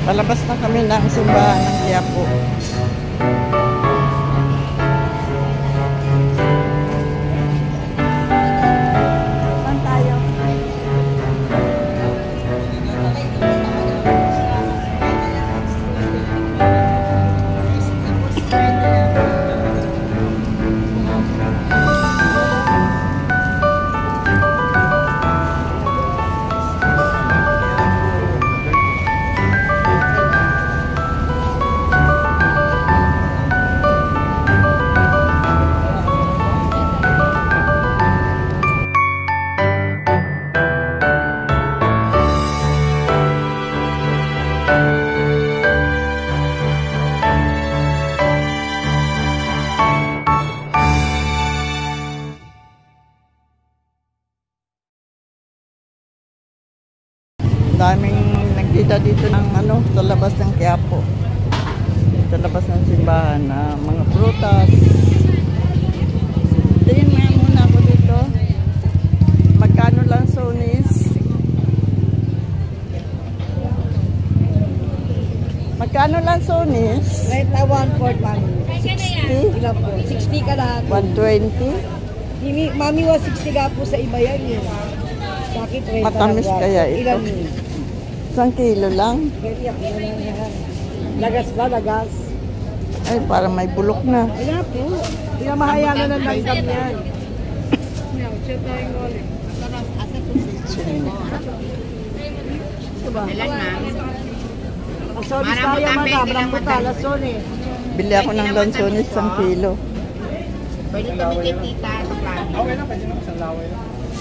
Palabas na kami ng simbahan ng Quiapo. Saan tayo? sila dito ng ano, sa labas ng Quiapo. Sa labas ng simbahan na mga prutas. Tingin nga muna ako dito. Magkano lang sonis? Magkano lang sonis? Right na 1/4 mami. 60? Ilan po? 60 ka lahat. 120? Mami was 60 ka po sa iba yan yun. Sa akin 30 Matamis lang. kaya ito? Ilan yun? 1 kilo lang? Ganyan, yan. Lagas ba? Lagas? Ay, parang may bulok na. Wala po. Pinamahayanan ng langgam yan. Diba? Ilan na? Asonis tayo madam. Rambutan, lason eh. Bili ako ng lansones 1 kilo. Pwede kami kay tita sa plano.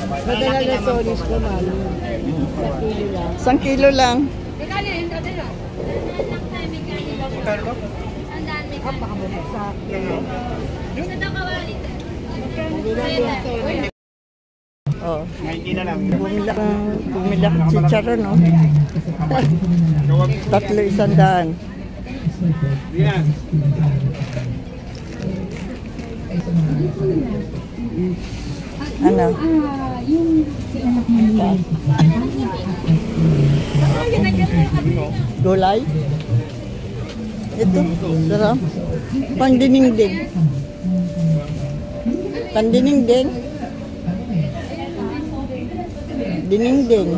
Madala lasonis ko mami. Sa kilo lang. 1 kilo lang. Napakabagsak. Oh. Bumili ako ng chicharon, no? 300. Ano? Gulay? Ito, sarap. Pandiningding. Pandiningding. Diningding.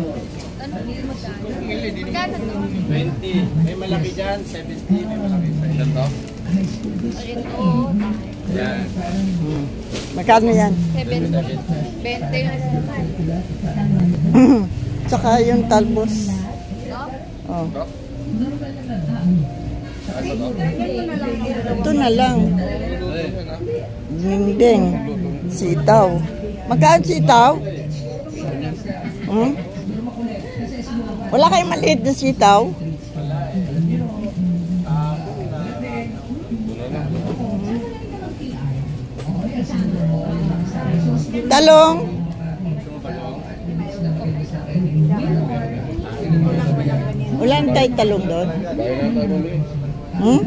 20. May malaki dyan, 70. May malaki sa ilan to? Yan. Magkano yan? 20. Tsaka yung talbos. Oh. Ito na lang. Dingding. Sitaw. Magkano sitaw? Hmm? Wala kayong maliit na sitaw? Talong. Wala na tayong talong doon. Hmm?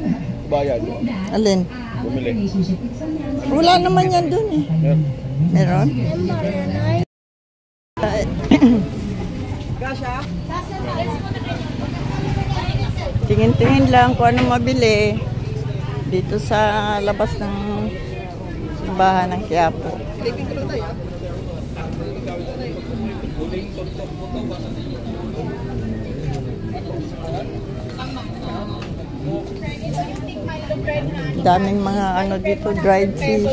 Bayad. Alin? Bumili. Wala naman yan doon eh. Meron? Tingin-tingin lang kung ano mabili dito sa labas ng simbahan ng Quiapo. Daming mga ano dito, dried fish.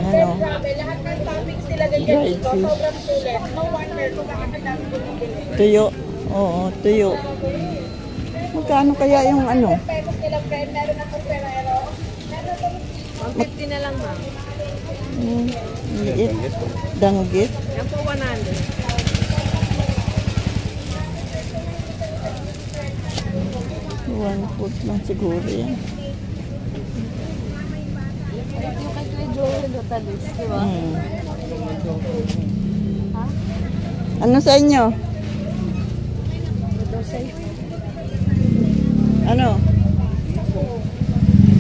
Ano? Dried fish. Tuyo. Oo, tuyo. Magkano kaya yung ano? 150 na lang ma'am. Liit. Danggit. Yan po 100. 1 foot lang siguro yan. Yung kay Kuya Joel Lotalis, di ba? Ha? Ano sa inyo? Ano?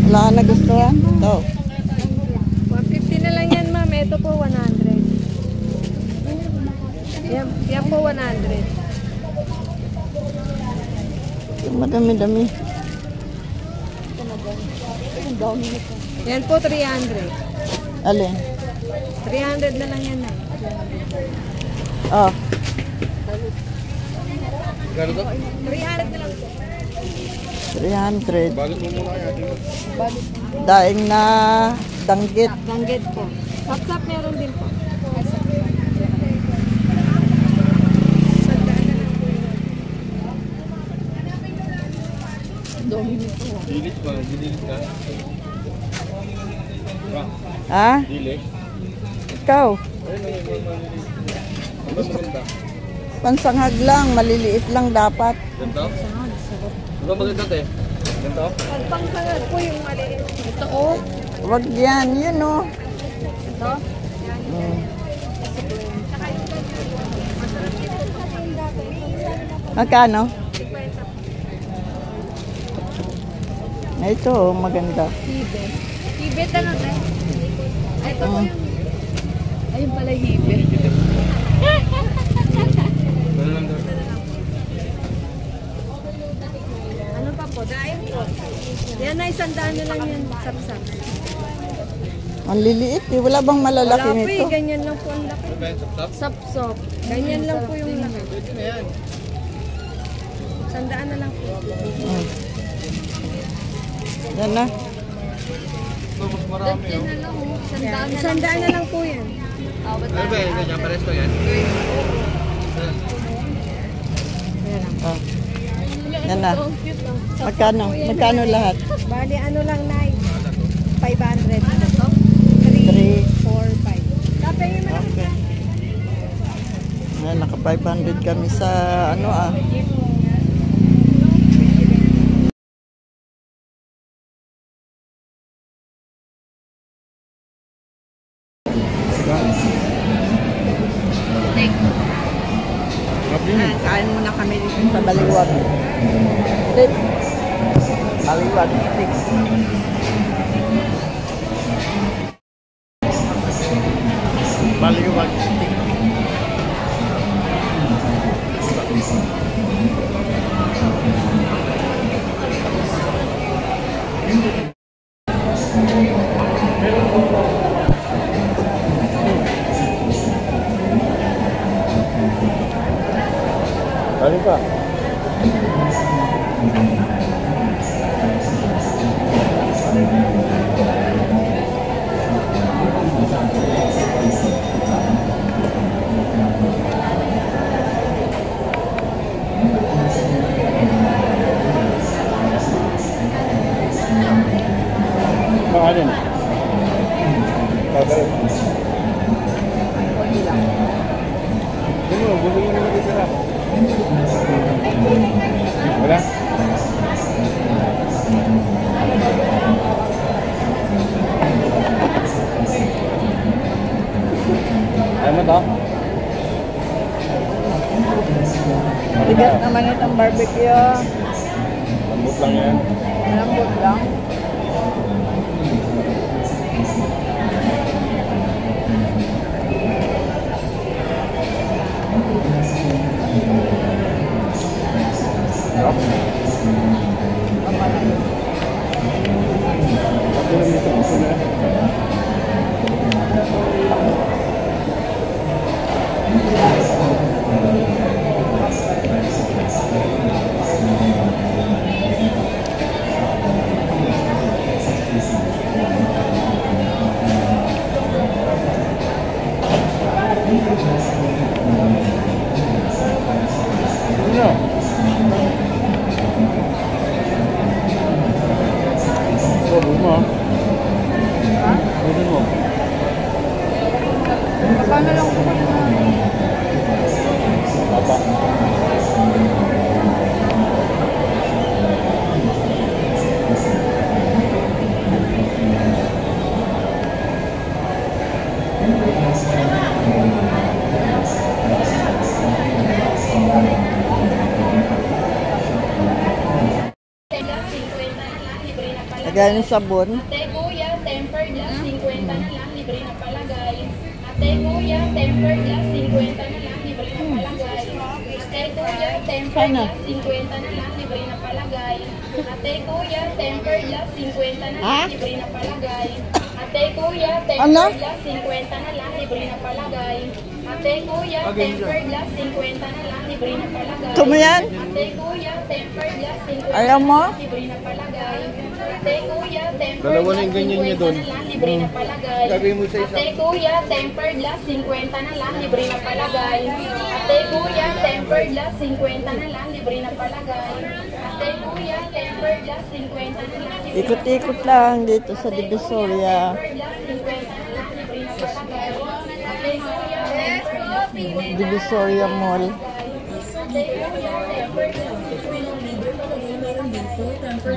Wala ka nagustuhan? Ito. 150 na lang yan ma'am. Ito po 100. Yan po 100. Madami-dami. Yan po 300. Alin? 300 na lang yan eh. Oh. 300 na lang po. 300. Balit mo muna kaya. Daing na danggit. Danggit po. Sapsap meron din po. Dilit ba? Dilit ka? Ha? Dilit? Ikaw? Ano maganda? Pansangag lang. Maliliit lang dapat. Ganto? Ano maganda te? Ganto? Pagpangsangat po yung maliit. Ito oh. Wag yan. Yun oh. Ito. Magkano? 300 Ito, maganda. Hibe. Hibe na tayo. Ito po yung... Ayun pala hibe. Ano pa po? Daing po. Yan na, 100 na lang yan. Sapsap. Ang liliit eh. Wala bang malalaki Wala po nito? eh. Ganyan lang po ang laki. Sapsap. Ganyan lang po yung laki. 100 na lang po. Yan na. Sandaan na lang po yan. Ano ba yun? Ganyan, pares ko yan. Oh. Yan na. Magkano? Magkano lahat? Bali, ano lang, Nay? 500. 3. 4, 5. Tapos yung mga Okay. Ayan, naka 500 kami sa ano ah. Kain muna kami dito sa Baliwag. Steak. Baliwag steak. Baliwag steak. Ano pa? Makanin. Kagalit. Ano, bumili naman dito na. Wala? Ayaw mo to? Bigas naman itong barbecue. Lambot lang yan. Malambot lang. Ako lang dito gusto na. Ano? Bukan mo. Ha? Bukan mo. Magkano lang po? Apa? Lagyan ng sabon. Ate Kuya, tempered glass, 50 na lang, libre na palagay. Ate Kuya, tempered glass, 50 na lang, libre na palagay. Ate Kuya, tempered glass, 50 na lang, libre na palagay. Ate Kuya, tempered glass, 50 na lang, libre na palagay. Ate Kuya, tempered glass, 50 na lang, libre na palagay. Ate Kuya, tempered glass, 50 na lang, libre na palagay. Ito mo yan? Ate Kuya, tempered glass, 50 Ayaw mo? libre na palagay. Ate Kuya, tempered Dalawa na glass, yung ganyan niya 50 doon. na lang, libre na palagay. Gagawin mo sa isa. Ate Kuya, tempered glass, 50 na lang, libre na palagay. Ate Kuya, tempered glass, 50 na lang, libre na palagay. Ate Kuya, tempered glass, 50 na lang, libre na Ikot-ikot lang dito sa Divisoria. tempered glass, 50 na lang, libre na palagay. Ate Kuya, tempered glass, 50 Divisoria Mall. Ate Kuya, tempered glass, 50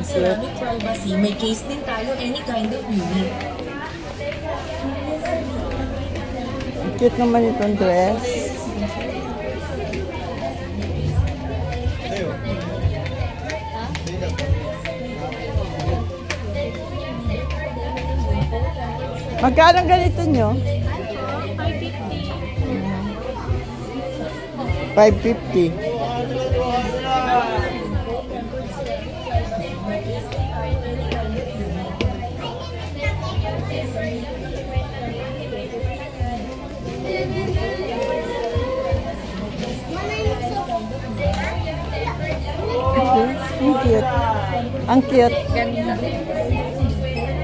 ceramic privacy. May case din tayo, any kind of unit. Cute naman itong dress. Magkano ganito nyo? 550. Ang cute. Ang cute.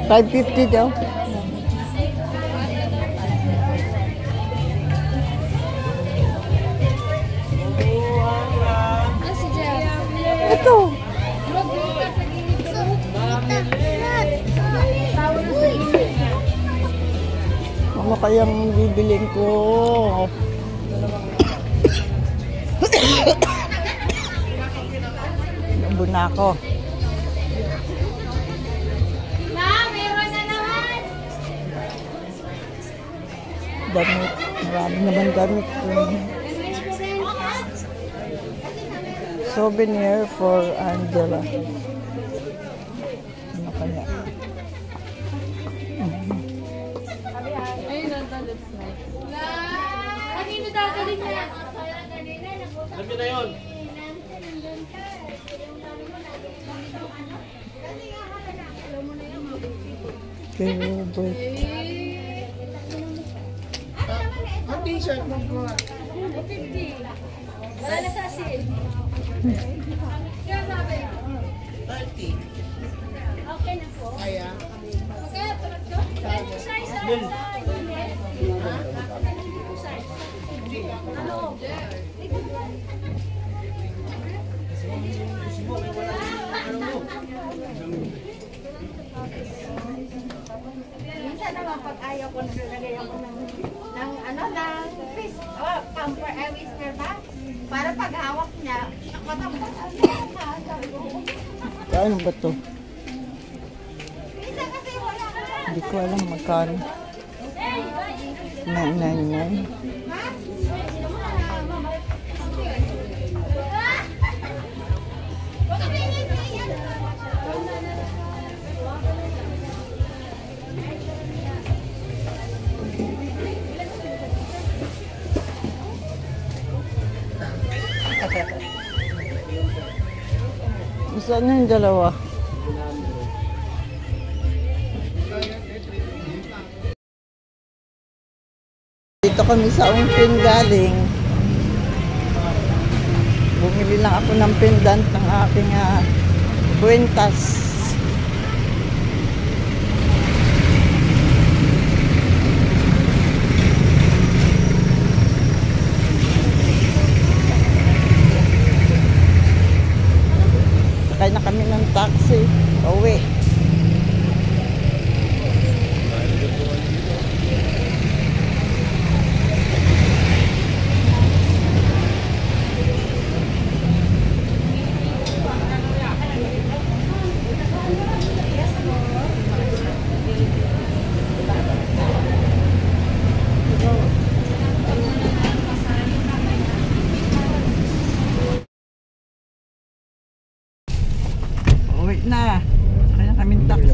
550 daw. Ito. Ano kayang bibiling ko? Labo na ako. Meron na naman! Damit. Marami naman damit. Souvenir for Angela. Ano kaya? Kanino dadalhin niya? Alam niyo na yun. Kay Robert. Ang t-shirt mo po. Wala na sa asin. 30. Okay na po. Kaya. Okay, ganito size Minsan naman pag ayaw ko naglagay ako ng pamper, whisker ba? Para pag hawak niya, matambas ang sabi ko. Ano ba to? Minsan kasi wala ka. Hindi ko alam magkano. 999. Saan yung dalawa? Dito kami sa Ungpin galing. Bumili lang ako ng pendant ng aking kwentas. Sakay na kami ng taxi. Pauwi. Uwi na. Kaya kaming taxi.